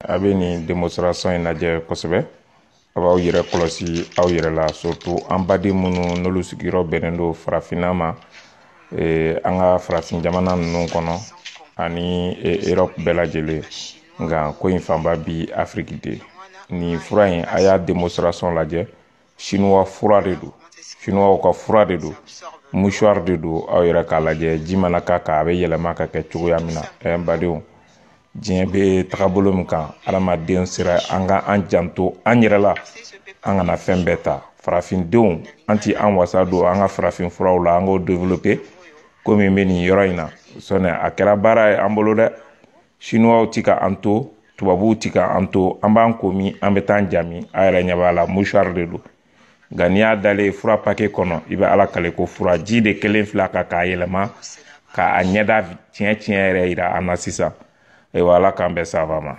A bɛ nin démonstration in lajɛ kosɛbɛ a b'aw yɛrɛ kɔlɔsi aw yɛrɛ la surtout an baden minnu n'olu sigiyɔrɔ bɛnnen don farafinna ma an ka farafin jamana ninnu kɔnɔ ani Europe bɛɛ lajɛlen nka ko in fanba bi Afrique de nin fura in a y'a démonstration lajɛ chinois fura de don chinois ka fura de don mouchoir de don aw yɛrɛ k'a lajɛ ji mana k'a kan a bɛ yɛlɛma ka kɛ cogoya min na badenw diɲɛ bɛ tagabolo min kan adamaden sera an ka an janto an yɛrɛ la an kana fɛn bɛɛ ta farafindenw an ti an wasa don an ka farafin furaw la an k'o développer komi bɛ nin yɔrɔ in na sɔnni a kɛra baara ye an bolo dɛ chinois ti ka an to tubabuw ti ka an to an b'an ko min an bɛ taa jami a yɛrɛ ɲɛ b'a la mouchoir de don nka n'i y'a dalen fura paquet kɔnɔ i bɛ ala kale ko fura ji de kelen fila kan k'a yɛlɛma k'a ɲɛda tiɲɛ tiɲɛ yɛrɛ yira an na sisan ayiwa ala k'an bɛn saba ma